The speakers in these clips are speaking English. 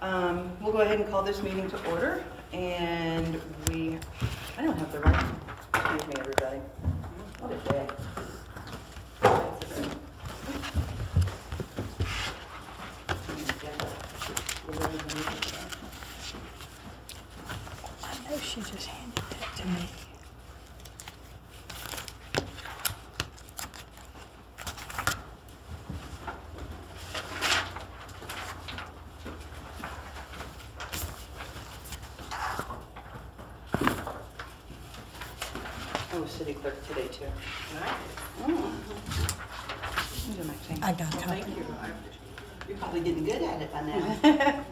We'll go ahead and call this meeting to order, and I don't have the right, excuse me, everybody. What a day. I know she just handed that to me. I was city clerk today, too. These are my things. I got Thank copy. you. You're probably getting good at it by now.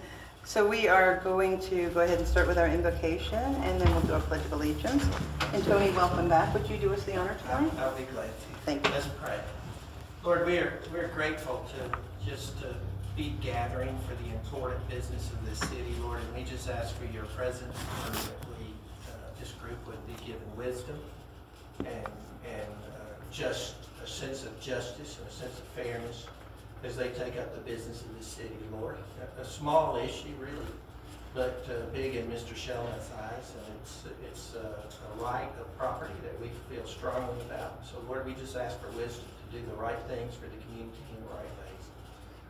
So we are going to go ahead and start with our invocation, and then we'll do a pledge of allegiance. And Tony, welcome back. Would you do us the honor tonight? I'll be glad to. Thank you. Let's pray. Lord, we're grateful to just to be gathering for the important business of this city, Lord, and we just ask for your presence, and that this group would be given wisdom and just a sense of justice and a sense of fairness as they take up the business of this city, Lord. A small issue, really, but big in Mr. Shellman's eyes, and it's a right of property that we feel strongly about. So, Lord, we just ask for wisdom to do the right things for the community in the right ways.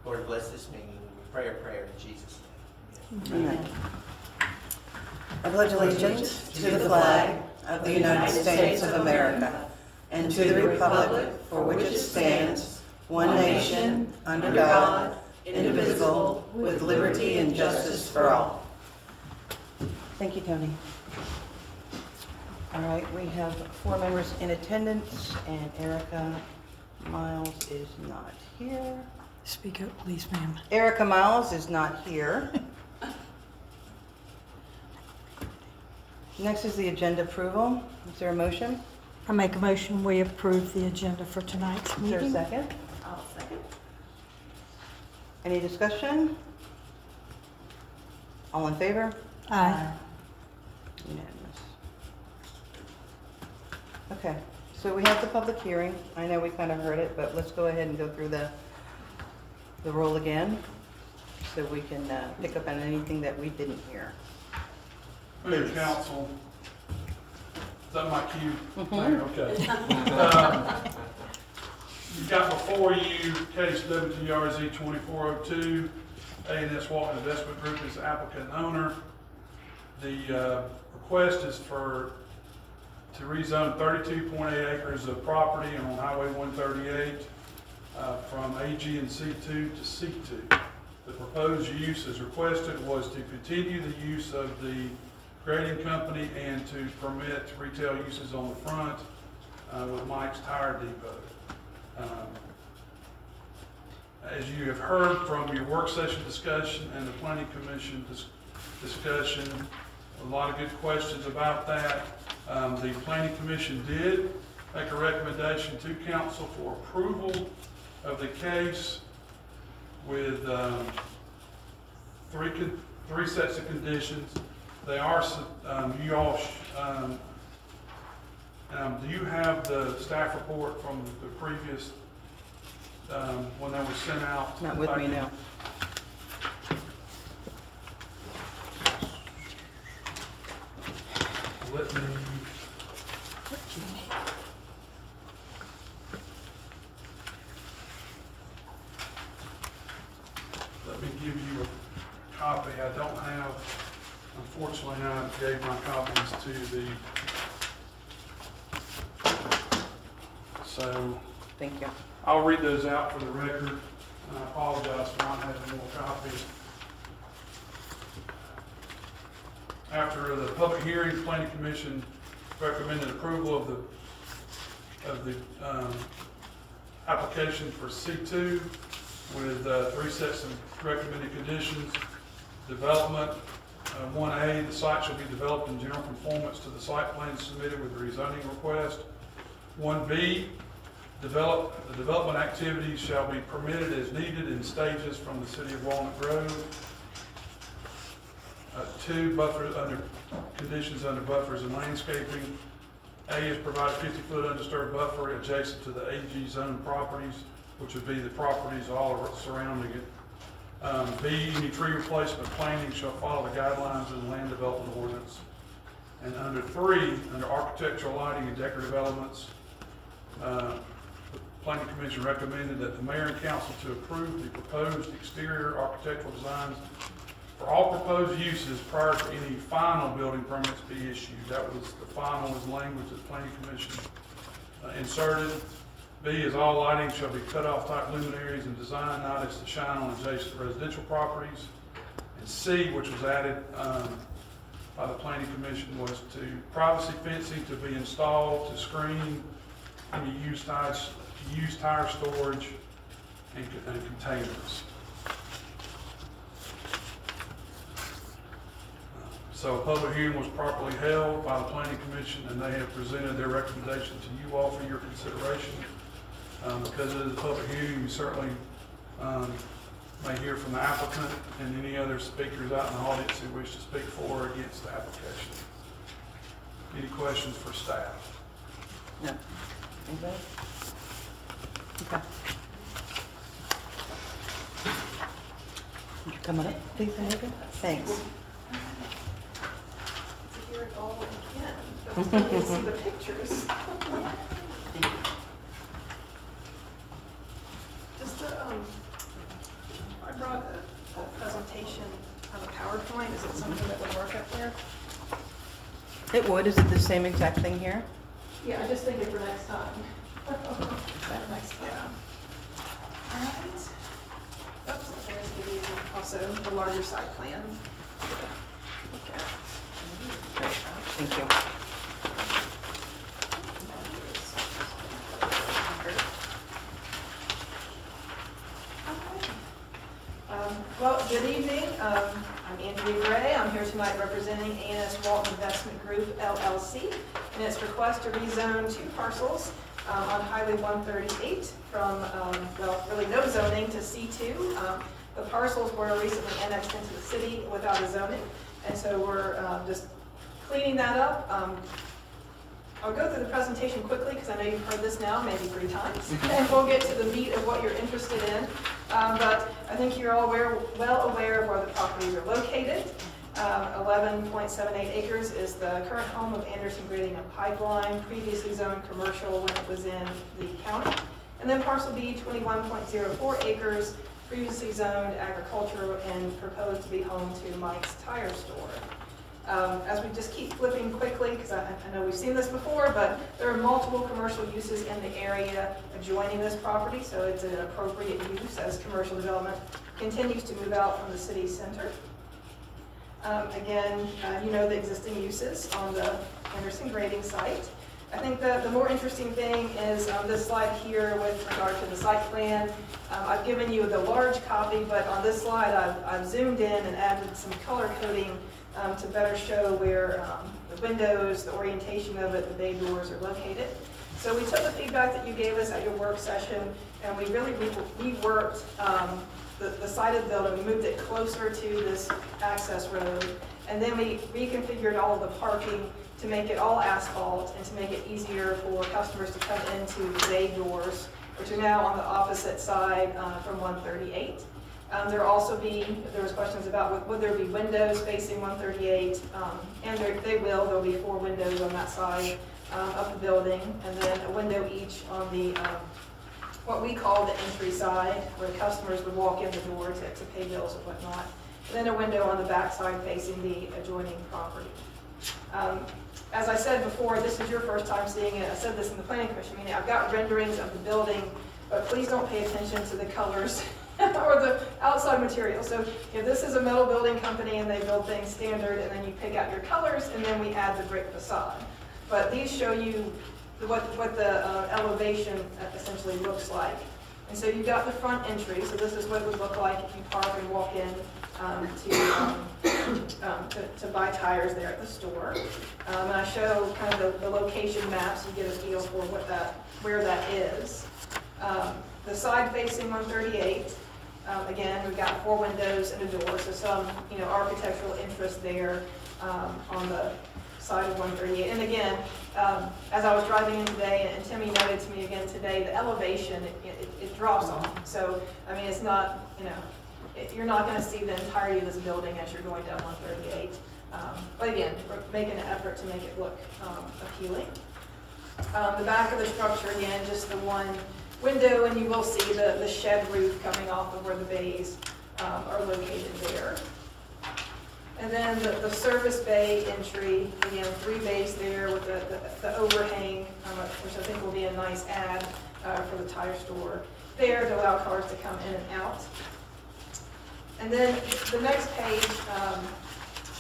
Lord, bless this meeting. We pray a prayer in Jesus' name. Amen. Amen. I pledge allegiance to the flag of the United States of America and to the republic for which it stands, one nation, under God, indivisible, with liberty and justice for all. Thank you, Tony. All right, we have 4 members in attendance, and Erica Miles is not here. Speak up, please, ma'am. Erica Miles is not here. Next is the agenda approval. Is there a motion? I make a motion, we approve the agenda for tonight's Is there a meeting. second? I'll second. Any discussion? All in favor? Aye. Unanimous. Okay, so we have the public hearing. I know we kind of heard it, but let's go ahead and go through the roll again so we can pick up on anything that we didn't hear. Mayor, Please. council, is that my cue? Okay. You've got before you case WTRZ 2402, A&S Walton Investment Group is the applicant and owner. The request is to rezone 32.8 acres of property on Highway 138 from AG and C2 to C2. The proposed use as requested was to continue the use of the grading company and to permit retail uses on the front with Mike's Tire Depot. As you have heard from your work session discussion and the planning commission discussion, a lot of good questions about that. The planning commission did make a recommendation to council for approval of the case with three sets of conditions. They are, you all, do you have the staff report from the previous, when that was sent out? Not with me now. Let me, let me give you a copy. I don't have, unfortunately, I gave my copies to the, so Thank you. I'll read those out for the record. And I apologize for not having more copies. After the public hearing, the Planning Commission recommended approval of the application for C2 with 3 sets of recommended conditions. Development, 1A, the site shall be developed in general conformance to the site plan submitted with the rezoning request. 1B, the development activities shall be permitted as needed in stages from the city of Walnut Grove. 2, buffers under conditions under buffers and landscaping. A is provide 50-foot undisturbed buffer adjacent to the AG zone properties, which would be the properties all surrounding it. B, any tree replacement planning shall follow the guidelines of the land development ordinance. And under 3, under architectural lighting and decorative elements, the Planning Commission recommended that the mayor and council to approve the proposed exterior architectural designs for all proposed uses prior to any final building permits be issued. That was the final was language that the Planning Commission inserted. B is all lighting shall be cut off type luminaries and design not as to shine on adjacent residential properties. And C, which was added by the Planning Commission, was to privacy fencing to be installed to screen any used tire storage and containers. So a public hearing was properly held by the Planning Commission, and they have presented their recommendation to you all for your consideration. Because it is a public hearing, you certainly may hear from the applicant and any other speakers out in the audience who wish to speak for or against the application. Any questions for staff? No. Anybody? Okay. Would you come up, please, Anita? Thanks. To hear it all again, but still get to see the pictures. Just I brought a presentation on a PowerPoint. Is it something that would work up there? It would. Is it the same exact thing here? Yeah, I just think it for next time. Next time. All right. Oops, there's also the larger site plan. Look at. Great. Thank you. Well, good evening. I'm Andrea Gray. I'm here tonight representing A&S Walton Investment Group, LLC, and its request to rezone 2 parcels on Highway 138 from, well, really no zoning to C2. The parcels were recently annexed into the city without a zoning, and so we're just cleaning that up. I'll go through the presentation quickly because I know you've heard this now maybe 3 times, and we'll get to the meat of what you're interested in. But I think you're all well aware of where the properties are located. 11.78 acres is the current home of Anderson Grading and Pipeline, previously zoned commercial when it was in the county. And then parcel B, 21.04 acres, previously zoned agricultural and proposed to be home to Mike's Tire Store. As we just keep flipping quickly, because I know we've seen this before, but there are multiple commercial uses in the area adjoining this property, so it's an appropriate use as commercial development continues to move out from the city center. Again, you know the existing uses on the Anderson Grading site. I think the more interesting thing is this slide here with regard to the site plan. I've given you the large copy, but on this slide I've zoomed in and added some color coding to better show where the windows, the orientation of it, the bay doors are located. So we took the feedback that you gave us at your work session, and we really reworked the side of the building. We moved it closer to this access road, and then we reconfigured all of the parking to make it all asphalt and to make it easier for customers to come into the bay doors, which are now on the opposite side from 138. There was questions about would there be windows facing 138, and there'll be 4 windows on that side of the building, and then a window each on the, what we call the entry side, where customers would walk in the door to pay bills or whatnot, and then a window on the back side facing the adjoining property. As I said before, this is your first time seeing it. I said this in the Planning Commission meeting. I've got renderings of the building, but please don't pay attention to the colors or the outside material. So this is a metal building company, and they build things standard, and then you pick out your colors, and then we add the brick facade. But these show you what the elevation essentially looks like. And so you've got the front entry, so this is what it would look like if you park and walk in to buy tires there at the store. And I show kind of the location maps, you get a feel for where that is. The side facing 138, again, we've got 4 windows and a door, so some architectural interest there on the side of 138. And again, as I was driving in today, and Timmy noted to me again today, the elevation, it drops off. So, I mean, it's not, you're not gonna see the entirety of this building as you're going down 138. But again, we're making an effort to make it look appealing. The back of the structure, again, just the one window, and you will see the shed roof coming off of where the bays are located there. And then the service bay entry, again, 3 bays there with the overhang, which I think will be a nice add for the tire store there to allow cars to come in and out. And then the next page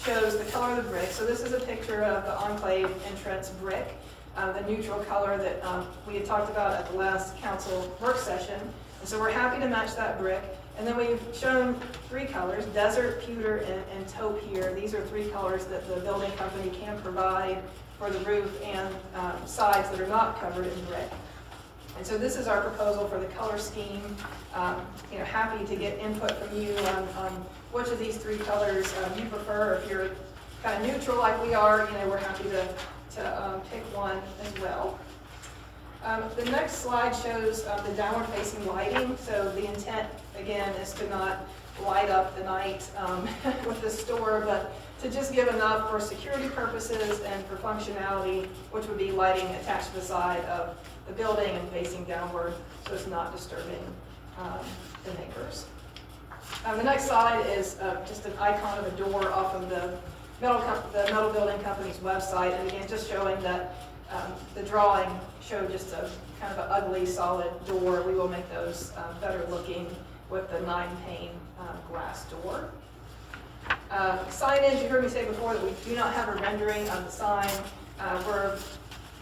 shows the color of the brick. So this is a picture of the Enclave entrance brick, the neutral color that we had talked about at the last council work session. And so we're happy to match that brick. And then we've shown 3 colors, desert, pewter, and taupe here. These are 3 colors that the building company can provide for the roof and sides that are not covered in brick. And so this is our proposal for the color scheme. Happy to get input from you on which of these 3 colors you prefer. If you're kind of neutral like we are, we're happy to pick one as well. The next slide shows the downward facing lighting. So the intent, again, is to not light up the night with the store, but to just give enough for security purposes and for functionality, which would be lighting attached to the side of the building and facing downward, so it's not disturbing the neighbors. The next slide is just an icon of a door off of the metal building company's website, and again, just showing that the drawing showed just a kind of an ugly, solid door. We will make those better looking with the 9-pane glass door. Signage, you heard me say before that we do not have a rendering of the sign. We're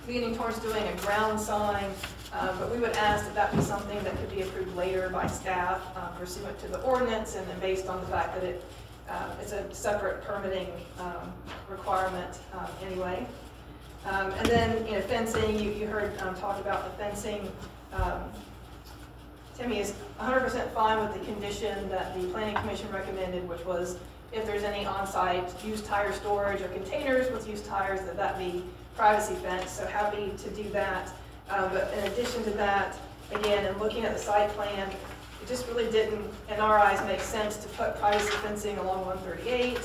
leaning towards doing a ground sign, but we would ask that that be something that could be approved later by staff pursuant to the ordinance, and then based on the fact that it's a separate permitting requirement anyway. And then, fencing, you heard talk about the fencing. Timmy is 100% fine with the condition that the Planning Commission recommended, which was if there's any on-site used tire storage or containers with used tires, that be privacy fence. So happy to do that. But in addition to that, again, in looking at the site plan, it just really didn't, in our eyes, make sense to put privacy fencing along 138.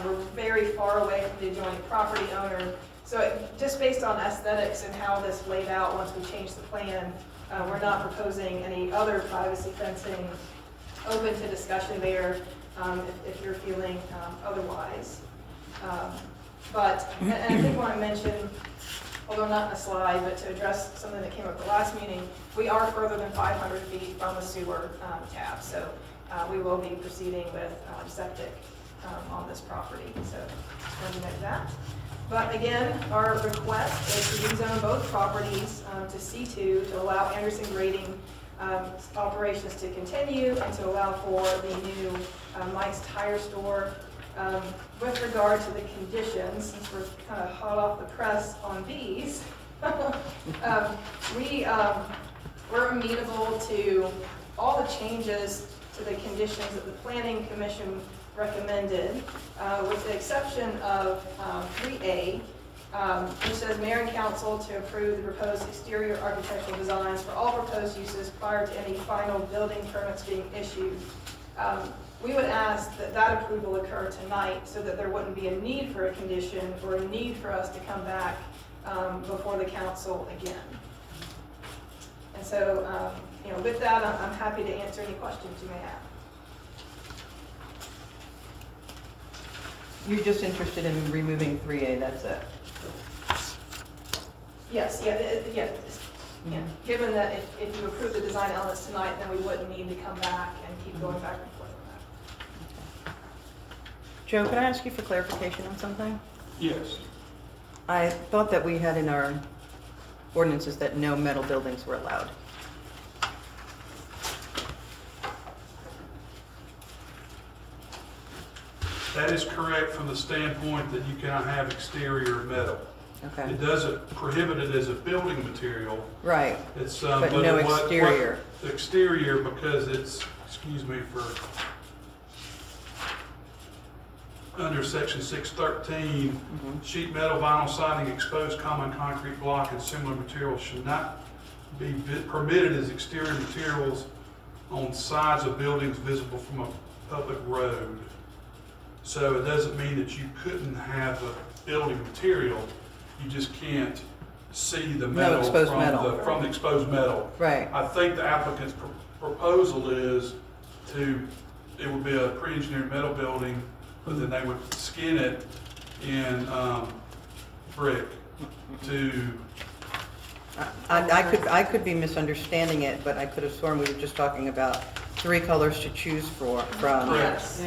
We're very far away from the adjoining property owner. So just based on aesthetics and how this laid out once we changed the plan, we're not proposing any other privacy fencing. Open to discussion there if you're feeling otherwise. But and I did want to mention, although not in a slide, but to address something that came up at the last meeting, we are further than 500 feet from the sewer tab. So we will be proceeding with septic on this property. So just wanted to note that. But again, our request is to rezone both properties to C2 to allow Anderson grading operations to continue and to allow for the new Mike's Tire Store. With regard to the conditions, since we're kind of hot off the press on these, we're amenable to all the changes to the conditions that the Planning Commission recommended, with the exception of 3A, which says Mayor and Council to approve the proposed exterior architectural designs for all proposed uses prior to any final building permits being issued. We would ask that that approval occur tonight so that there wouldn't be a need for a condition or a need for us to come back before the council again. And so, with that, I'm happy to answer any questions you may have. You're just interested in removing 3A, that's it? Yes, yeah. Given that if you approve the design elements tonight, then we wouldn't need to come back and keep going back and forth on that. Joe, can I ask you for clarification on something? Yes. I thought that we had in our ordinances that no metal buildings were allowed. That is correct from the standpoint that you cannot have exterior metal. Okay. It doesn't prohibit it as a building material. Right. It's But no exterior. Exterior, because it's, excuse me, for under section 613, sheet metal, vinyl siding, exposed common concrete block, and similar materials should not be permitted as exterior materials on sides of buildings visible from a public road. So it doesn't mean that you couldn't have a building material, you just can't see the metal exposed from metal. from the exposed metal. Right. I think the applicant's proposal is it would be a pre-engineered metal building, but then they would skin it in brick to, I could be misunderstanding it, but I could have sworn we were just talking about 3 colors to choose from. Correct. Yes.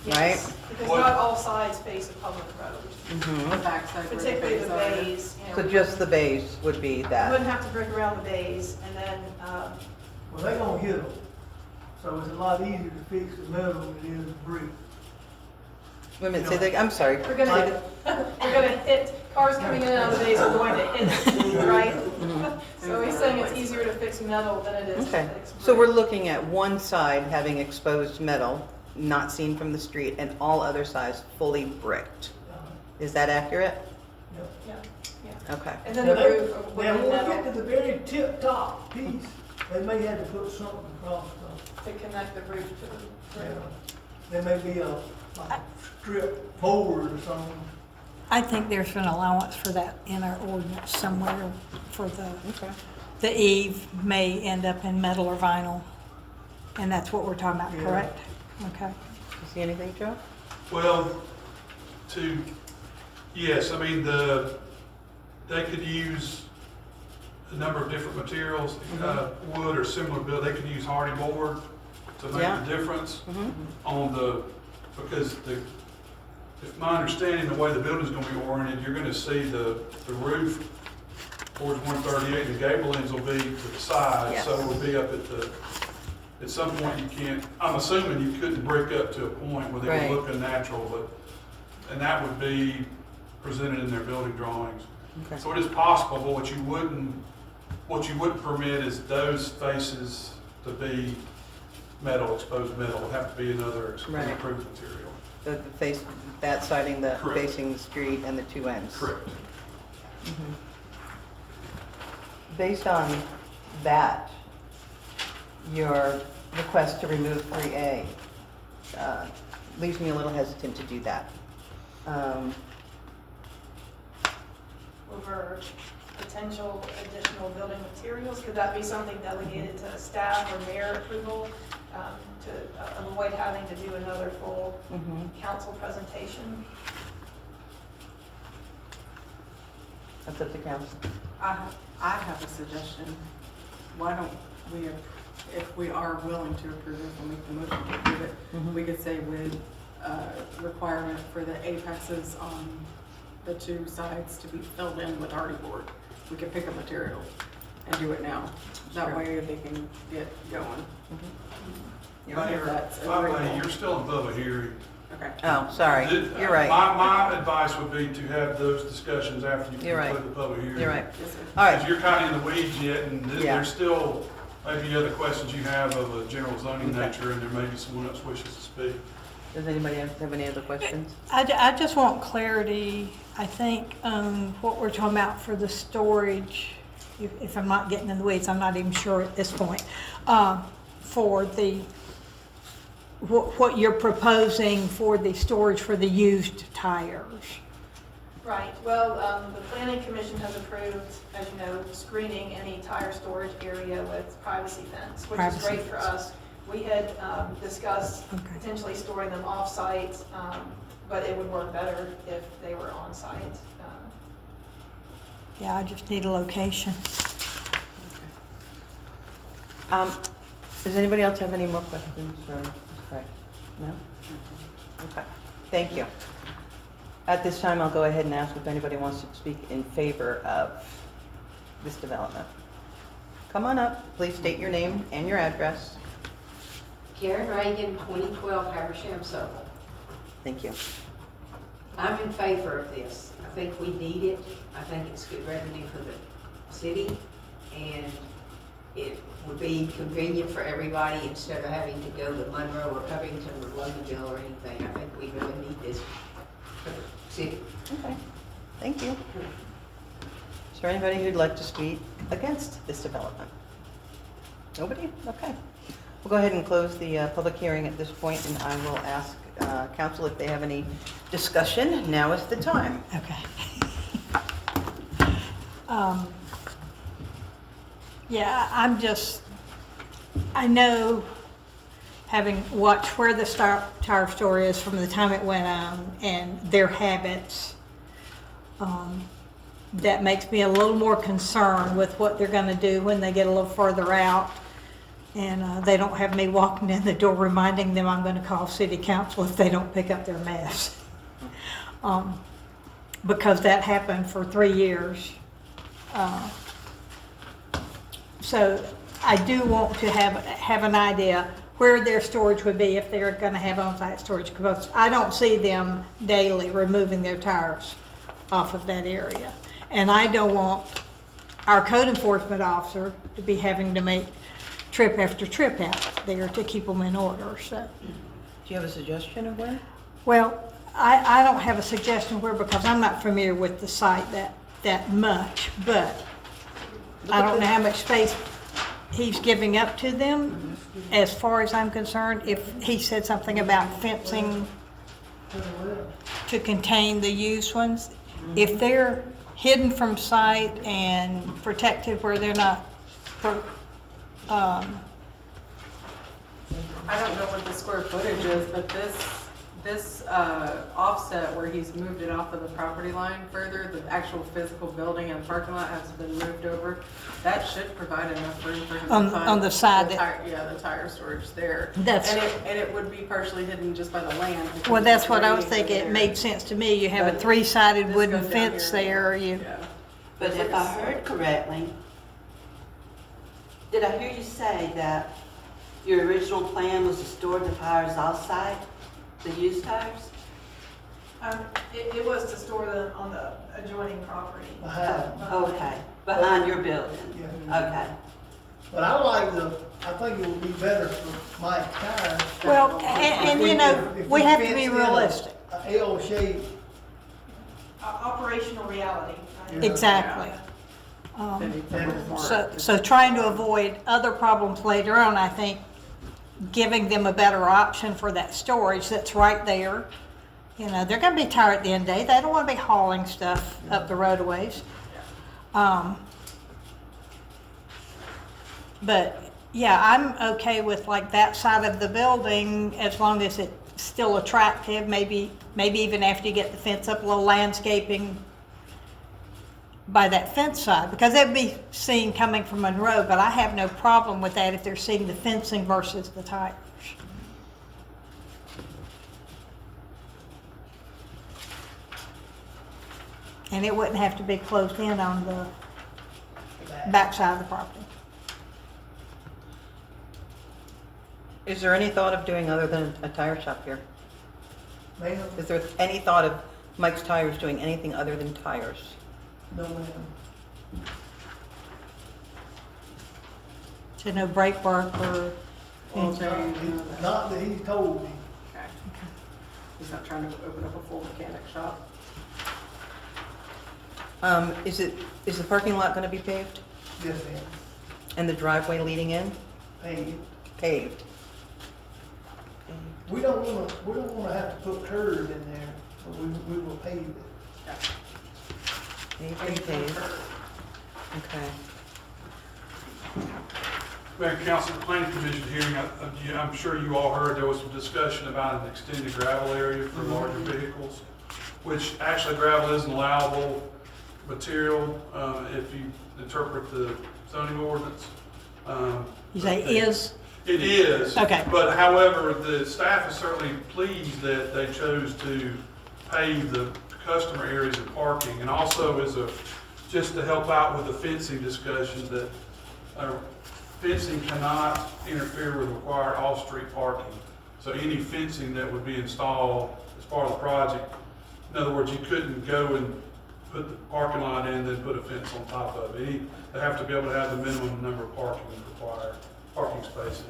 Right? Yes, because What- not all sides face a public road, Mhm. The backside where the particularly the bays bays. So just the base would be You that. wouldn't have to brick around the bays, and then, Well, they're gonna hit them, so it's a lot easier to fix the metal than it is brick. Wait a minute, say that, I'm sorry. we're gonna, we're gonna hit, cars coming in and out of the bays are going to hit it, right? So he's saying it's easier to fix metal than it is to Okay, fix brick. so we're looking at one side having exposed metal, not seen from the street, and all other sides fully bricked. Is that accurate? Yeah, yeah. Okay. And then the Now, roof would Now, be when we get to metal the very tip top piece, they may have to put something across to connect the roof to the the, roof. there may be a strip board or something. I think there's an allowance for that in our ordinance somewhere for Okay. the eave may end up in metal or vinyl. And that's what we're talking about, Yeah. correct? Okay. You see anything, Joe? well, yes, I mean, they could use a number of different materials, wood or similar build, they could use hardy board to make Yeah. the difference Mhm. on because if my understanding, the way the building's gonna be oriented, you're gonna see the roof towards 138, the gable ends will be to the side, Yes. so it will be up at some point you can't, I'm assuming you couldn't break up to a point where they Right. would look unnatural, and that would be presented in their building drawings. Okay. So it is possible, but what you wouldn't permit is those faces to be metal, exposed metal, it would have to be another Right. approved material. The face, that siding, the Correct. facing the street and the 2 ends. Correct. Based on that, your request to remove 3A leaves me a little hesitant to do that. Over potential additional building materials, could that be something delegated to staff or mayor approval to avoid having to do another full Mhm. council presentation? That's up to council. I have a suggestion. Why don't we, if we are willing to approve it, we'll make the motion to approve it, Mhm. we could say with requirement for the apexes on the 2 sides to be filled in with hardy board. We could pick a material and do it now. That Sure. way they can get going. Mayor, If that's by the way, agreeable. you're still in public hearing. Okay. Oh, sorry, you're right. My advice would be to have those discussions after you You're right. conclude the public hearing. You're right. Yes, sir. All Because right, you're kind of in the weeds yet, and Yeah. there's still maybe other questions you have of a general zoning Okay. nature, and there may be someone else wishes to speak. does anybody have any other questions? I just want clarity, I think, what we're talking about for the storage, if I'm not getting in the weeds, I'm not even sure at this point, for what you're proposing for the storage for the used tires. Right, well, the planning commission has approved, as you know, screening any tire storage area with privacy fence, which is Privacy great for fence. us. We had discussed Okay. potentially storing them off-site, but it would work better if they were on-site. Yeah, I just need a location. Does anybody else have any more questions for Ms. Craig? No? Okay, thank you. At this time, I'll go ahead and ask if anybody wants to speak in favor of this development. Come on up, please state your name and your address. Karen Reagan, 2012 Habersham Circle. Thank you. I'm in favor of this. I think we need it. I think it's good revenue for the city, and it would be convenient for everybody instead of having to go to Monroe or Covington or Loganville or anything. I think we really need this for the city. Okay, thank you. Is there anybody who'd like to speak against this development? Nobody? Okay. We'll go ahead and close the public hearing at this point, and I will ask council if they have any discussion. Now is the time. Okay. Yeah, I know, having watched where the tire store is from the time it went on and their habits, that makes me a little more concerned with what they're gonna do when they get a little further out. And they don't have me walking in the door reminding them I'm gonna call city council if they don't pick up their mess. Because that happened for 3 years. So I do want to have an idea where their storage would be if they're gonna have on-site storage, because I don't see them daily removing their tires off of that area. And I don't want our code enforcement officer to be having to make trip after trip out there to keep them in order, so. Do you have a suggestion of where? Well, I don't have a suggestion where, because I'm not familiar with the site that much, but I don't know how much space he's giving up to them. As far as I'm concerned, if he said something about fencing to contain the used ones, if they're hidden from sight and protected where they're not, I don't know what the square footage is, but this offset where he's moved it off of the property line further, the actual physical building and parking lot has been moved over. That should provide enough room for him to On find the side the that- the tire storage there. That's- And it would be partially hidden just by the land. because well, that's it's what I was grading thinking. It there. made sense to me. You have a But three-sided this wooden goes down fence here. there, you. Yeah. But if I heard correctly, did I hear you say that your original plan was to store the tires off-site, the used tires? It was to store them on the adjoining property. Okay, behind your building? Yeah. Okay. But I think it would be better for Mike's tires. Well, and you know, If we have to fenced be in realistic. a L shape. Operational reality. Yeah. Exactly. Then you can move more. So trying to avoid other problems later on, I think giving them a better option for that storage that's right there. You know, they're gonna be tired at the end of the day. They don't wanna be hauling stuff up the roadways. But, yeah, I'm okay with like that side of the building as long as it's still attractive, maybe even after you get the fence up, a little landscaping by that fence side, because they'd be seen coming from Monroe, but I have no problem with that if they're seeing the fencing versus the tires. And it wouldn't have to be closed in on the backside of the property. Is there any thought of doing other than a tire shop here? Ma'am? Is there any thought of Mike's Tires doing anything other than tires? No, ma'am. So no brake work or, Well, Jay, Not that he's told me. okay. He's not trying to open up a full mechanic shop. Is the parking lot gonna be paved? Yes, ma'am. And the driveway leading in? Hey, Paved. we don't wanna have to put curb in there, but we will pave it. Paved and paved. Okay. Mayor and Council, the Planning Commission hearing, I'm sure you all heard there was some discussion about an extended gravel area for larger vehicles, which actually gravel is an allowable material if you interpret the zoning ordinance. you say is? It is. Okay. But however, the staff is certainly pleased that they chose to pave the customer areas and parking, and also just to help out with the fencing discussions that fencing cannot interfere with required off-street parking. So any fencing that would be installed as part of the project, in other words, you couldn't go and put the parking lot in, then put a fence on top of it. They have to be able to have the minimum number of parking spaces.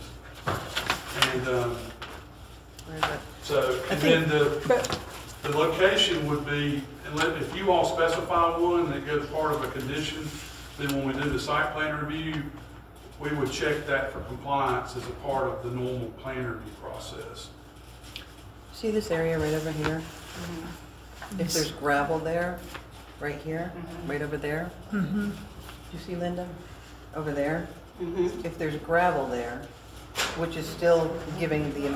And Where is it? so, and then the location would be, if you all specify one that goes part of a condition, then when we do the site plan review, we would check that for compliance as a part of the normal plan review process. See this area right over here? If there's gravel there, right here, right over there? Mm-hmm. You see Linda? Over there? Mhm. If there's gravel there, which is still giving the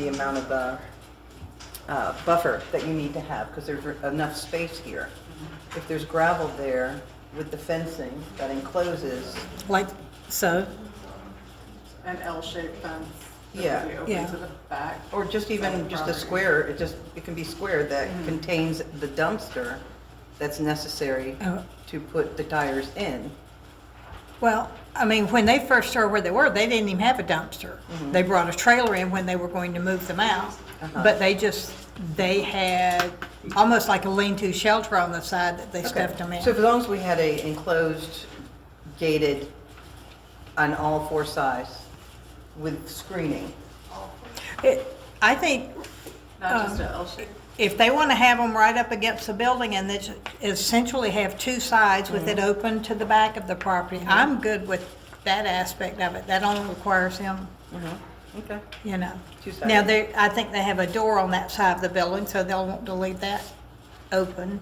amount of buffer that you need to have, because there's enough space here. If there's gravel there with the fencing that encloses, Like, so, An L-shaped fence. that Yeah. would be open Yeah. to the back. or just even just a square, it can be square that contains the dumpster that's necessary oh, to put the tires in. well, I mean, when they first started where they didn't even have a dumpster. They brought a trailer in when they were going to move them out. But they had almost like a lean-to shelter on the side that they stuffed them in. So as long as we had a enclosed, gated on all four sides with screening. I think Not just an L-shape. if they want to have them right up against the building and they essentially have two sides with it open to the back of the property, I'm good with that aspect of it. That only requires them, Okay. you know. Two-sided. Now, I think they have a door on that side of the building, so they'll want to leave that open.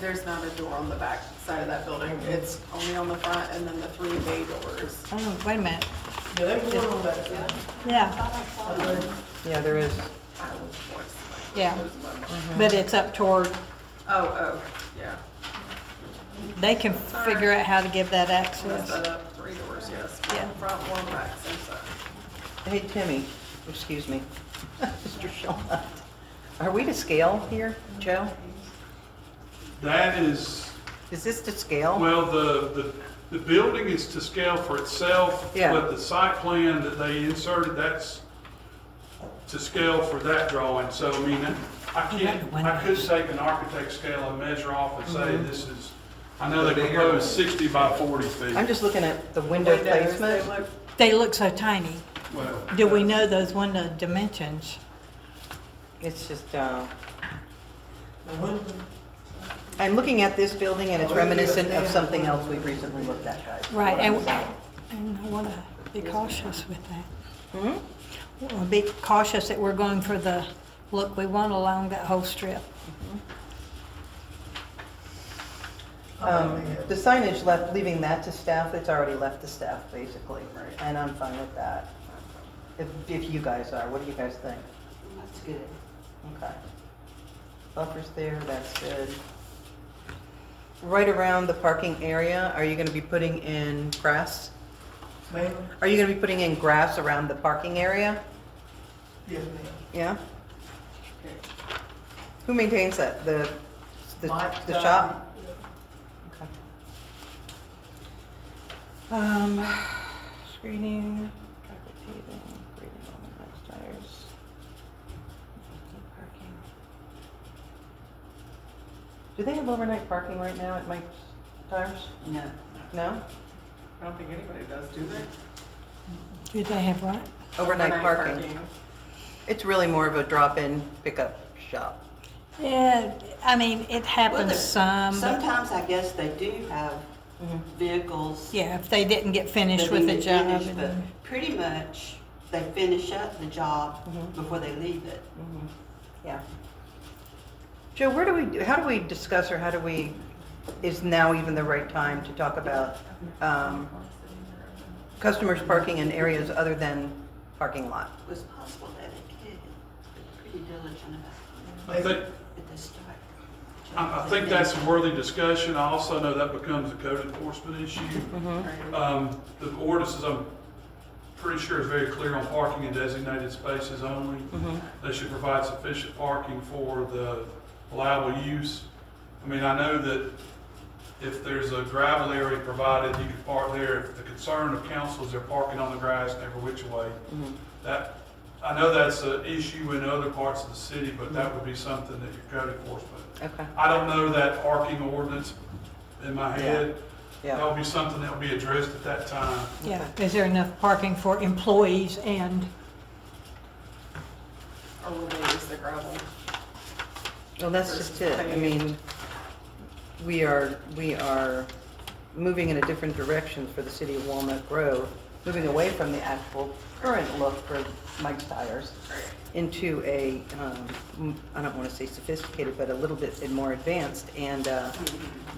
There's not a door on the back side of that building. It's only on the front and then the 3 bay doors. Oh, wait a minute. Yeah, they can go on that side. Yeah, I think. Yeah, there is. yeah. But it's up toward, Oh, yeah. they can figure out how to give that Messed access. that up. 3 doors, yes. Yeah. One front, one back, same side. Hey, Timmy, excuse me, Mr. Shaw. Are we to scale here, Joe? That is, Is this to scale? well, the building is to scale for itself, Yeah. but the site plan that they inserted, that's to scale for that drawing. So, I mean, I could take an architect scale and measure off and say this is, I know they proposed 60 by 40 feet. I'm just looking at the window Windows, they placement. look- They look so tiny. Well, Do we know those window dimensions? It's just, The window, I'm looking at this building and it's reminiscent of something else we've recently looked at, guys. Right, and I want to be cautious with that. Hmm? We'll be cautious that we're going for the look we want along that whole strip. The signage leaving that to staff, it's already left to staff, basically, and I'm fine with that. If you guys are, what do you guys think? That's good. Okay. Buffers there, that's good. Right around the parking area, are you gonna be putting in grass? ma'am? Are you gonna be putting in grass around the parking area? Yes, ma'am. Yeah? Who maintains that? The Mike, shop? Okay. Screening, carpet paving, grading on the tires. Parking. Do they have overnight parking right now at Mike's Tires? No. No? I don't think anybody does, do they? Do they have what? Overnight parking. It's really more of a drop-in pickup shop. Yeah, I mean, it Well, happens there- some, but, Sometimes I guess they do have vehicles. yeah, if they didn't get finished that with need the to job. finish, and But then- pretty much, they finish up the job before they leave it. Yeah. Joe, how do we discuss, or is now even the right time to talk about customers parking in areas other than parking lot? It was possible that it could, but pretty diligent I think, at the start. I think that's a worthy discussion. I also know that becomes a code enforcement issue. The ordinances, I'm pretty sure is very clear on parking in designated spaces only. They should provide sufficient parking for the allowable use. I mean, I know that if there's a gravel area provided, you can park there. If the concern of council is they're parking on the grass every which way, that, I know that's an issue in other parts of the city, but that would be something that your code enforcement. Okay. I don't know that parking ordinance in my head. Yeah. That would be something that would be addressed at that time. Yeah, is there enough parking for employees and, Or will they use the gravel? Well, that's just it. I mean, we are moving in a different direction for the city of Walnut Grove, moving away from the actual current look for Mike's Tires into a, I don't want to say sophisticated, but a little bit more advanced. And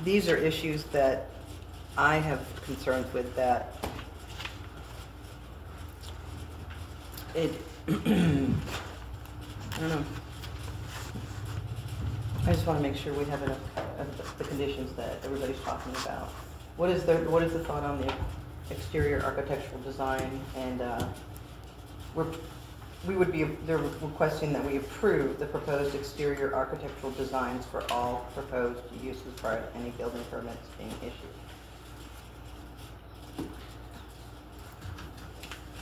these are issues that I have concerns with, that it, I don't know. I just want to make sure we have enough of the conditions that everybody's talking about. What is the thought on the exterior architectural design? And they're requesting that we approve the proposed exterior architectural designs for all proposed uses prior to any building permits being issued.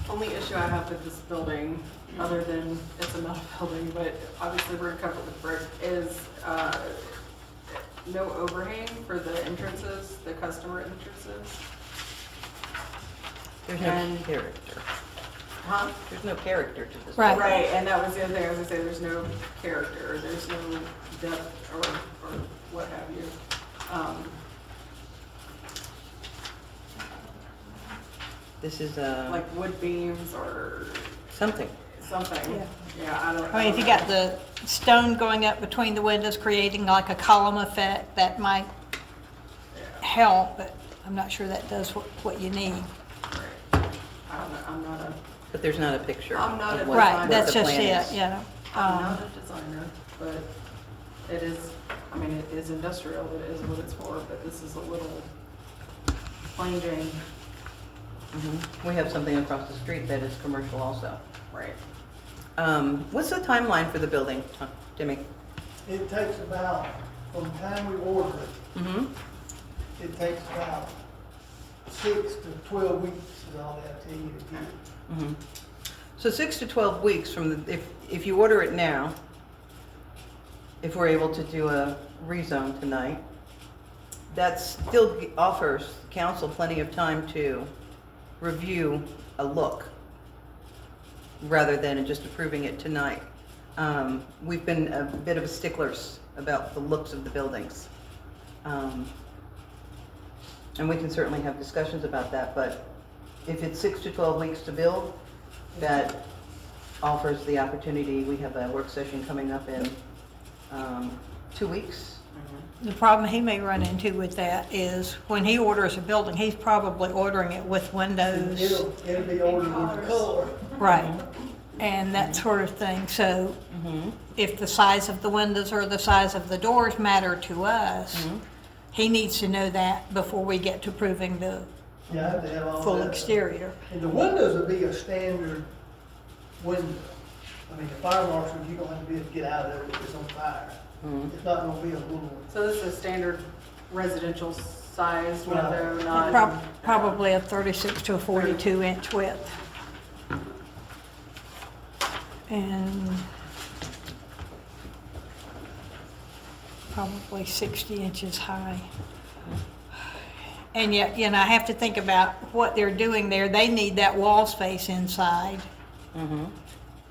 Only issue I have with this building, other than it's a metal building, but obviously we're gonna cover it with brick, is no overhang for the entrances, the customer entrances. There's no And- character. Huh? There's no character to this. Right. Right, and that was the other thing I was gonna say, there's no character, there's no depth or what have you. This is Like wood beams or something. something. Yeah. Yeah, I don't. I mean, if you got the stone going up between the windows, creating like a column effect, that might help, but I'm not sure that does what you need. I don't know, I'm not a. But there's not a picture. I'm not of a what- Right, what that's the just plan it, is. you know. I'm not a designer, but it is, I mean, it is industrial, it is what it's for, but this is a little plain Jane. Mhm. We have something across the street that is commercial also. Right. What's the timeline for the building, Timmy? It takes about, from the time we order it, Mm-hmm. it takes about 6 to 12 weeks is all they'll tell you to get. Mm-hmm. So 6 to 12 weeks from the, if you order it now, if we're able to do a rezone tonight, that still offers council plenty of time to review a look rather than just approving it tonight. We've been a bit of a sticklers about the looks of the buildings. And we can certainly have discussions about that, but if it's 6 to 12 weeks to build, that offers the opportunity. We have a work session coming up in 2 weeks. The problem he may run into with that is when he orders a building, he's probably ordering it with windows. It'll be ordered with color. Right, and that sort of thing. So if the size of the windows or the size of the doors matter to us, he needs to know that before we get to proving the You have to have all full that. exterior. And the windows will be a standard window. I mean, the fire marshal, you don't have to be able to get out of it if it's on fire. It's not gonna be a little one. So this is a standard residential sized Right. window, not. Probably a 36 to a 42 inch width. And probably 60 inches high. And yet, you know, I have to think about what they're doing there. They need that wall space inside.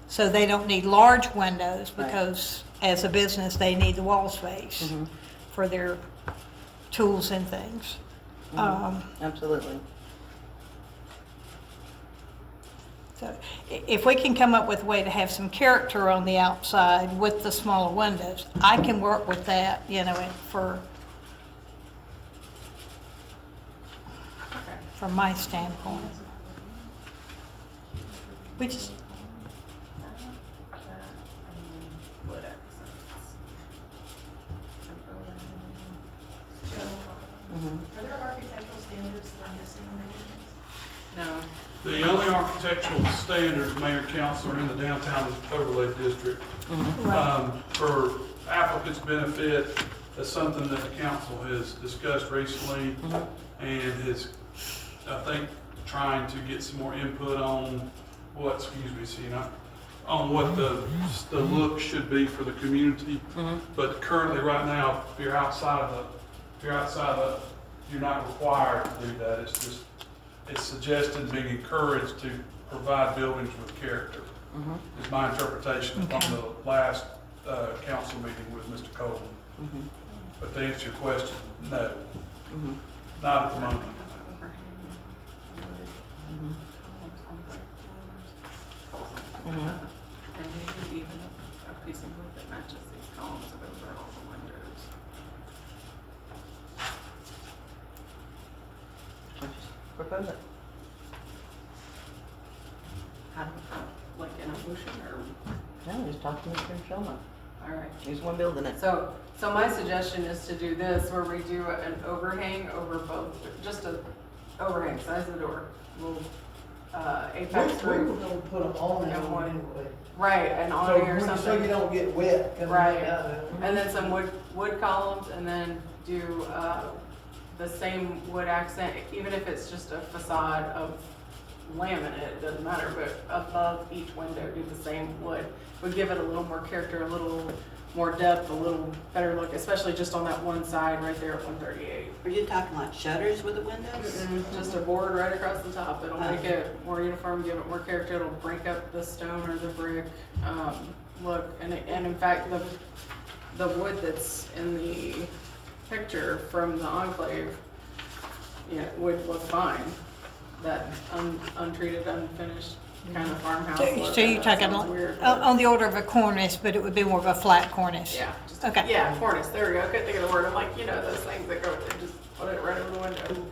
So they don't need large windows because as a business, they need the wall space for their tools and things. Absolutely. So if we can come up with a way to have some character on the outside with the smaller windows, I can work with that, you know, from my standpoint. We just, Wood accents. Are there architectural standards that I'm missing on No. The only architectural standards, Mayor and Council, are in the downtown overlay district. For applicants' benefit, that's something that the council has discussed recently and is, I think, trying to get some more input on what, on what the look should be for the community. But currently, right now, if you're outside of you're not required to do that. It's suggested, being encouraged to provide buildings with character, is my interpretation from the last council meeting with Mr. Coleman. But to answer your question, no. Not at the moment. And maybe even a piece of wood that matches these columns over all the windows. Propose it. How, like in a motion or, No, just talk to Mr. Shulman. all right. He's the one building it. So my suggestion is to do this, where we do an overhang over both, just a overhang, size of the door, little, apex We were roof. gonna put an awning Yeah, on one. it anyway. Right, an So awning or So you something. don't get wet coming Right. out of it. And then some wood columns, and then do, the same wood accent, even if it's just a facade of laminate, it doesn't matter, but above each window, do the same wood. Would give it a little more character, a little more depth, a little better look, especially just on that one side right there at 138. Are you talking like shutters with the windows? Just a board right across the top. It'll make it more uniform, give it more character. It'll break up the stone or the brick look. And in fact, the wood that's in the picture from the enclave, yeah, would look fine. That untreated, unfinished kind of farmhouse look. So you're That talking sounds weird, but- on the order of a cornice, but it would be more of a flat cornice? Yeah. Just Okay. Yeah, cornice. There we go. I couldn't think of the word. I'm like, those things that go, they just put it right over the window.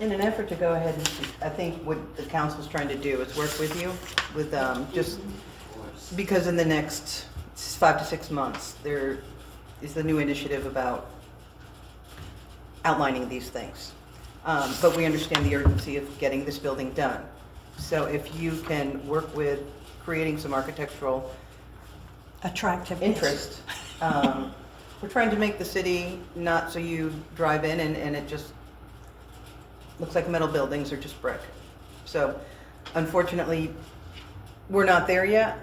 In an effort to go ahead and, I think what the council's trying to do is work with you with, just, because in the next 5 to 6 months, there is the new initiative about outlining these things. But we understand the urgency of getting this building done. So if you can work with creating some architectural Attractive. interest, we're trying to make the city not so you drive in and it just looks like metal buildings or just brick. So unfortunately, we're not there yet.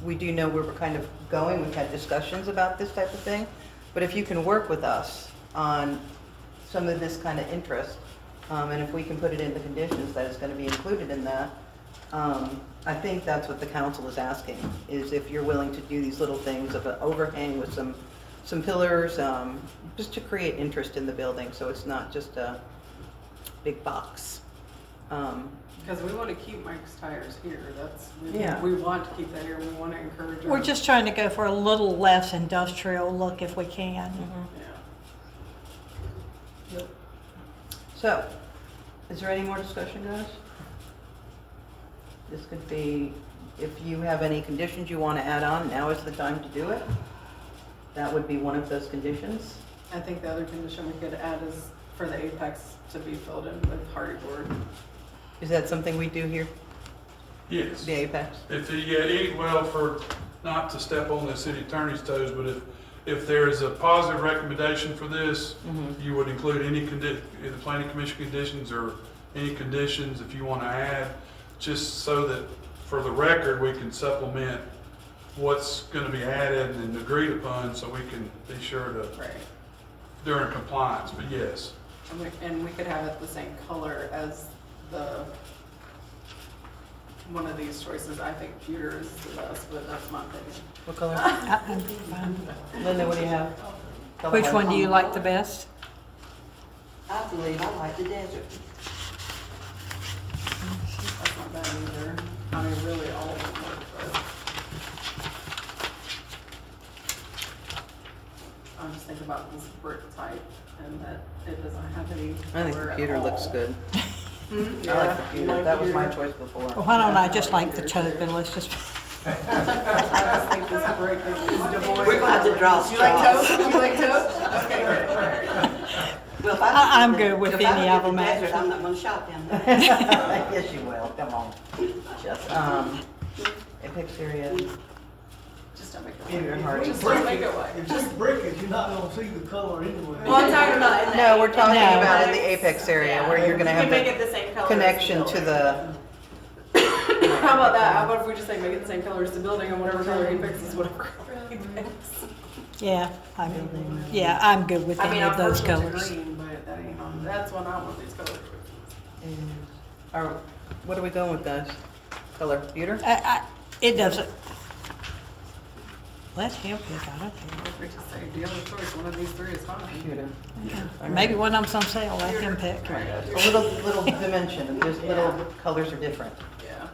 We do know where we're kind of going. We've had discussions about this type of thing. But if you can work with us on some of this kind of interest, and if we can put it in the conditions that it's going to be included in that, I think that's what the council is asking, is if you're willing to do these little things of an overhang with some pillars, just to create interest in the building, so it's not just a big box. Because we want to keep Mike's Tires here. Yeah. We want to keep that here. We want to encourage. We're just trying to go for a little less industrial look if we can. Yeah. So, is there any more discussion, guys? This could be, if you have any conditions you want to add on, now is the time to do it. That would be one of those conditions. I think the other condition we could add is for the apex to be filled in with hardy board. Is that something we do here, Yes. the apex? For, not to step on the city attorney's toes, but if there is a positive recommendation for this, you would include any in the planning commission conditions or any conditions if you want to add, just so that for the record, we can supplement what's going to be added and agreed upon, so we can be sure to, Right. during compliance, but yes. And we could have it the same color as one of these choices. I think pewter is the best, but that's my opinion. What color? I'm fine. Linda, what do you have? Which one do you like the best? I believe I like the desert. That's not bad either. I mean, really, all of them work, but I'm just thinking about this brick type and that it doesn't have any I think color at computer looks all. good. I like Yeah, computer, that was my choice before. Well, why don't I just like the taupe and let's just, I just think this brick is devoid. We're gonna have to draw You like straws. toast? You like toast? Okay, good. Well, if I'm good with if any I of live in them, the desert, actually. I'm not gonna shop down there. Yes, you will, come on. Just, apex area, Just don't make it Pewter white. and hardy. Just don't make it white. If it's brick, you're not gonna see the color anyway. Well, I'm talking about in the no, we're talking No. about in the apex area where you're gonna You have can make the it the same color as connection to building. the, How about that? How about if we just say make it the same color as the building and whatever color he picks is whatever color he picks? yeah, I'm good with I any mean, of I'm those partial to colors. green, but that ain't on, that's when I want these colors. or, what are we going with, guys? Color, pewter? It doesn't, Let him pick, I don't care. If we just say deal of choice, one of these three is fine. Computer. Maybe one of them's on sale, let him pick. A little dimension, just little colors are different. Yeah.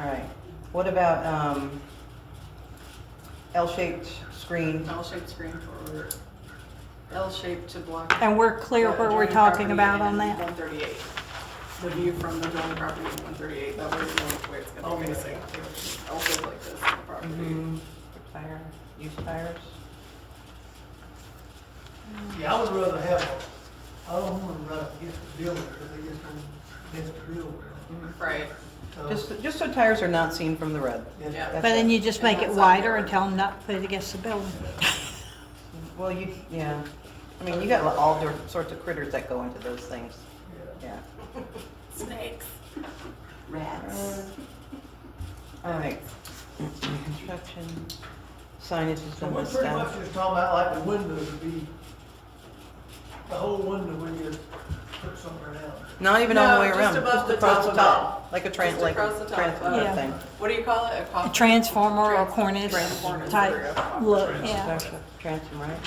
All right. What about, L-shaped screen? L-shaped screen for, L-shaped to block. And we're clear the where we're adjoining talking property about on and that? 138. The view from the adjoining property is 138, that way you know which way it's gonna be facing. Also like this on the property. Tire, used tires? Yeah, I would rather have, I don't want to run up against the builder, because they just don't, against the builder. Right. So, Just so tires are not seen from the road. yeah. Yeah. But then you just make it And wider that's and tell them not to put it against the building. Well, yeah. I mean, you got all different sorts of critters that go into those things. Yeah. Yeah. Snakes. Rats. All right. Construction, signage has So been we're pretty much established. just talking about like the windows would be, the whole window when you just put something around. Not even all the No, way just around, above just the across top the of top, like a Just across the top. transformer Yeah. thing. What do you call it? A transformer or cornice Transformer. type look, yeah. Gotcha. Transom, right?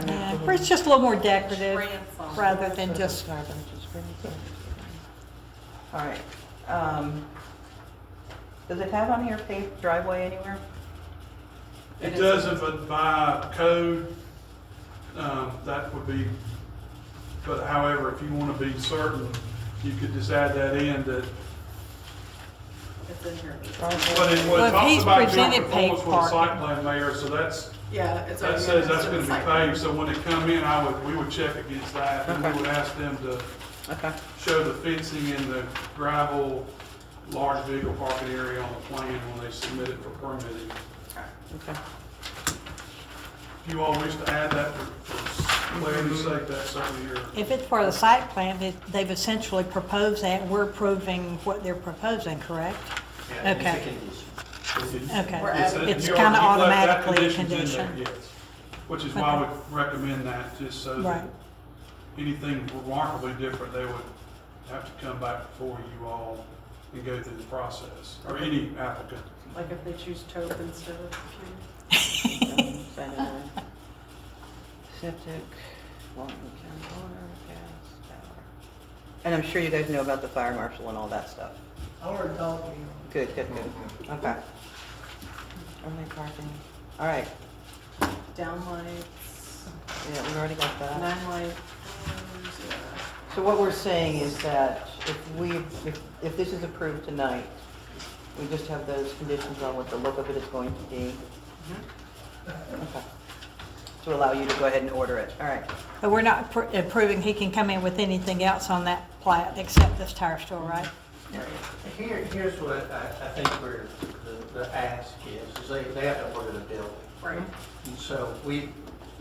Yeah, where it's just a little more decorative Transom. rather than just, All right. Does it have on here paved driveway anywhere? It doesn't, but by code, that would be, but however, if you want to be certain, you could just add that in that, It's in here. Driveway. it Well, if talks he's about presented joint performance paved with a site parking. plan, Mayor, so that's, Yeah, it's. that already says that's next to gonna the be site plan. paved, so when they come in, we would check against that, and we Okay. would ask them to Okay. show the fencing and the gravel, large vehicle parking area on the plan when they submit it for permitting. Okay. If you all wish to add that for clarity's sake, that's certainly your. if it's for the site plan, they've essentially proposed that, we're approving what they're proposing, correct? Yeah, it's a Okay. condition. Okay, We're It's adding- it's you kind of already- you've left that automatically a conditions in there, condition. Yes, which is why we recommend that, just so that Right. anything remarkably different, they would have to come back before you all and go through the process, or any applicant. Like if they choose taupe instead of computer. Septic, water, gas, power. And I'm sure you guys know about the fire marshal and all that stuff. I already talked to him. Good, good, good. Okay. Only parking. All right. Downlights, Yeah, we've already got that. 9 light poles, yeah. So what we're saying is that if this is approved tonight, we just have those conditions on what the look of it is going to be. Okay. To allow you to go ahead and order it. All right. But we're not approving he can come in with anything else on that plat except this tire store, right? Here's what I think where the ask is they have to order the building. Right. And so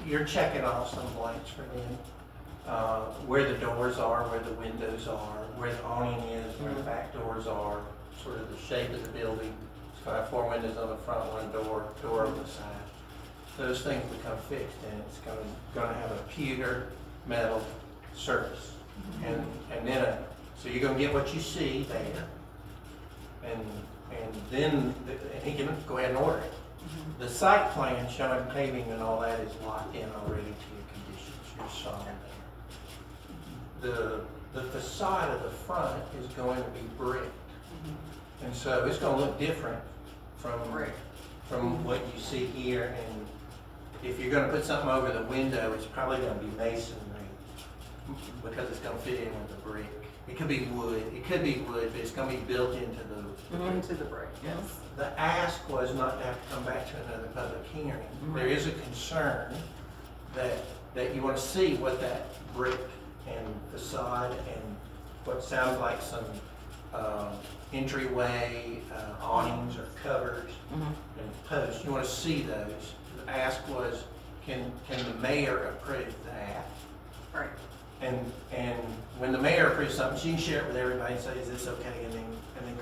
you're checking off some blanks for them, where the doors are, where the windows are, where the awning is, where the back doors are, sort of the shape of the building. It's going to have 4 windows on the front, 1 door on the side. Those things become fixed, and it's going to have a pewter metal surface. And then, so you're going to get what you see there. And then he can go ahead and order it. The site plan showing paving and all that is locked in already to your conditions, you're solid there. The facade of the front is going to be brick. And so it's going to look different from what you see here. And if you're going to put something over the window, it's probably going to be masonry because it's going to fit in with the brick. It could be wood, but it's going to be built into the Into the brick, yes. The ask was not to have to come back to another public hearing. There is a concern that you want to see what that brick and facade and what sounds like some entryway awnings or covers and posts. You want to see those. The ask was, can the mayor approve that? Right. And when the mayor approves something, she can share it with everybody and say, is this okay? And then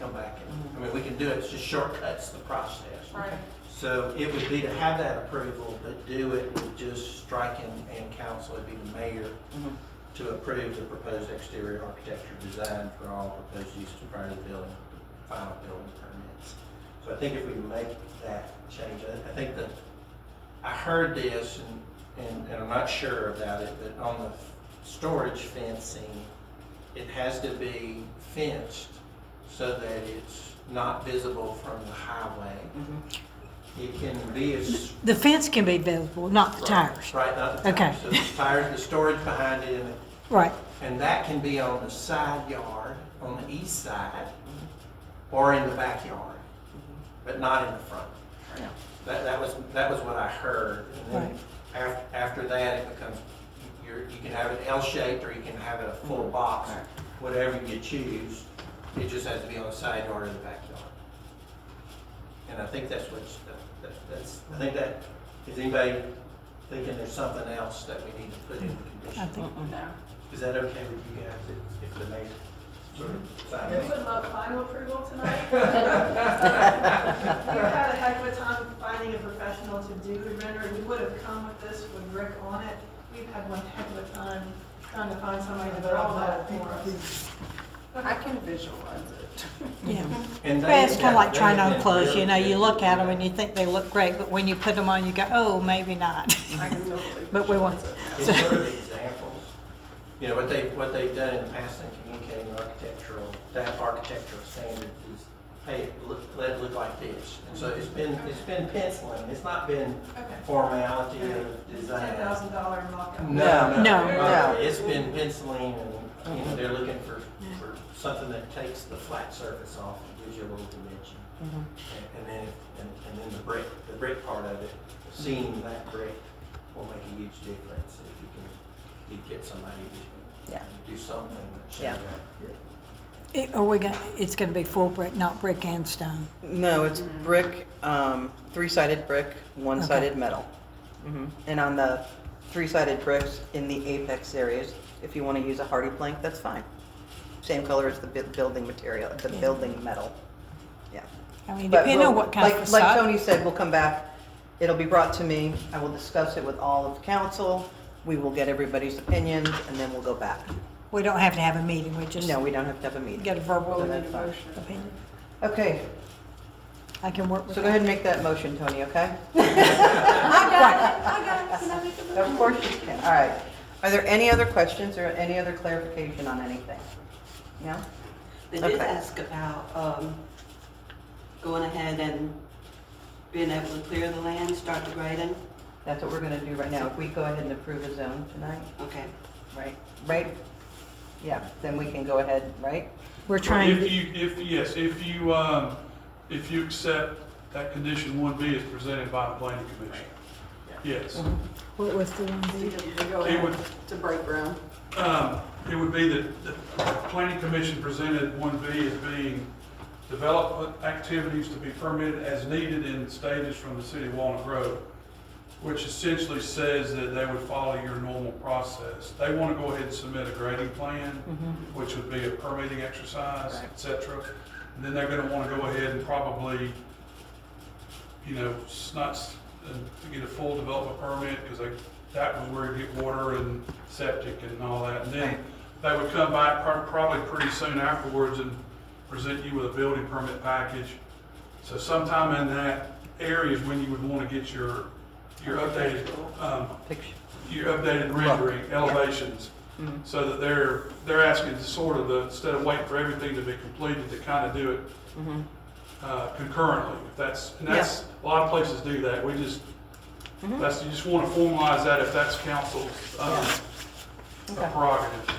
come back. I mean, we can do it. It's just shortcuts the process. Right. So it would be to have that approval, but do it with just striking and council, it'd be the mayor to approve the proposed exterior architecture design for all proposed uses prior to the building, final building permits. So I think if we make that change, I think that I heard this, and I'm not sure about it, but on the storage fencing, it has to be fenced so that it's not visible from the highway. It can be as. The fence can be visible, not the tires. Right, not the Okay. tires. So the tires, the storage behind it, Right. and that can be on the side yard, on the east side, or in the backyard, but not in the front. That was what I heard. And then after that, it becomes, you can have it L-shaped or you can have it a full box, whatever you choose. It just has to be on the side yard or the backyard. And I think that's I think that, is anybody thinking there's something else that we need to put in the I condition? think, No. Is that okay with you guys if the mayor sort of signs We it? would love final approval tonight. We've had a heck of a time finding a professional to do the render. We would have come with this with Rick on it. We've had one heck of a time trying to find somebody to draw that for us. I can visualize it. yeah. And Well, it's kind of like trying on they've been clothes, really you know, you good look at them that. and you think they look great, but when you put them on, you go, oh, maybe not. I can totally. But we want- visualize it. It's sort of examples. You know, what they've done in the past in communicating that architectural standard is, hey, let it look like this. And so it's been penciling, it's not been Okay. formality of design. $10,000 mock-up. No. It's been penciling and, you know, they're looking for something that takes the flat surface off and gives you a little dimension. And then the brick part of it, seeing that brick will make a huge difference if you get somebody to do something that shows that. Are we gonna, it's gonna be full brick, not brick and stone? No, it's brick, three-sided brick, one-sided metal. And on the three-sided bricks in the apex areas, if you want to use a hardy plank, that's fine. Same color as the building material, the building metal. Yeah. I mean, But depending on we'll- what kind of like facade. Tony said, we'll come back, it'll be brought to me, I will discuss it with all of the council, we will get everybody's opinions, and then we'll go back. We don't have to have a meeting, we just No, we don't have to have a meeting. get a verbal So that's fine. opinion. Okay, I can work with so that. go ahead and make that motion, Tony, okay? Right. Of course you can, all right. Are there any other questions or any other clarification on anything? No? They did Okay. ask about going ahead and being able to clear the land, start the grading. That's what we're gonna do right now. If we go ahead and approve a zone tonight, Okay. right? Right? Yeah, then we can go ahead, right? We're trying, If you accept that condition 1B is presented by the planning commission. Yes. what was the one? So you go It would- ahead to break ground. It would be that the planning commission presented 1B as being development activities to be permitted as needed in stages from the city of Walnut Grove, which essentially says that they would follow your normal process. They want to go ahead and submit a grading plan, which would be a permitting exercise, et cetera. And then they're going to want to go ahead and probably, you know, to get a full development permit, because that was where you get water and septic and all that. And then they would come back probably pretty soon afterwards and present you with a building permit package. So sometime in that area is when you would want to get your updated, Picture. your updated rendering elevations. So that they're asking to sort of instead of waiting for everything to be completed, to kind of do it concurrently. That's a lot of places do that. You just want to formalize that if that's council's Okay. prerogative.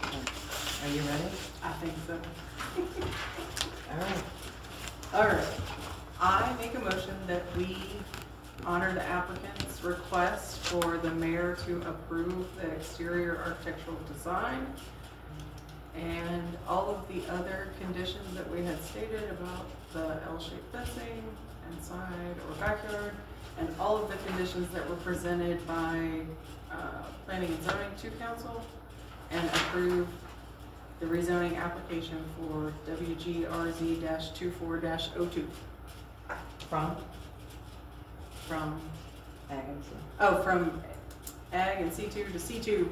Are you ready? I think so. All right. All right. I make a motion that we honor the applicant's request for the mayor to approve the exterior architectural design and all of the other conditions that we had stated about the L-shaped fencing and side or backyard, and all of the conditions that were presented by planning and zoning to council, and approve the rezoning application for WGRZ-24-02 From? from, Agency. from ag and C2 to C2.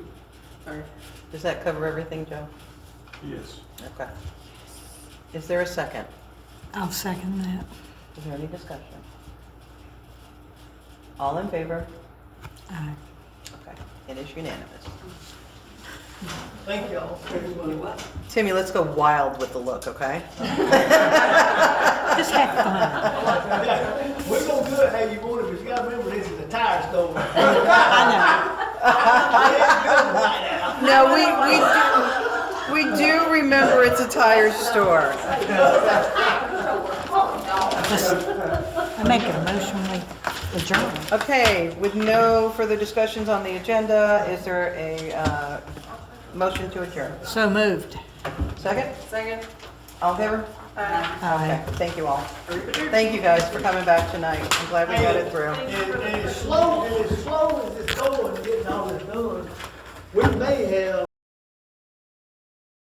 Sorry. Does that cover everything, Joe? Yes. Okay. Is there a second? I'll second that. Is there any discussion? All in favor? Aye. Okay, it is unanimous. Thank y'all very much. Timmy, let's go wild with the look, okay? Just have fun. We're gonna do it how you want it, but you gotta remember this is a tire store. I No, we do remember it's a tire store. I make a motion, we adjourn. Okay, with no further discussions on the agenda, is there a motion to adjourn? So moved. Second? Second? All in favor? Aye. Okay, thank you all. Thank you guys for coming back tonight. I'm glad we got it through. And as slow as it's going, getting all this done, we may have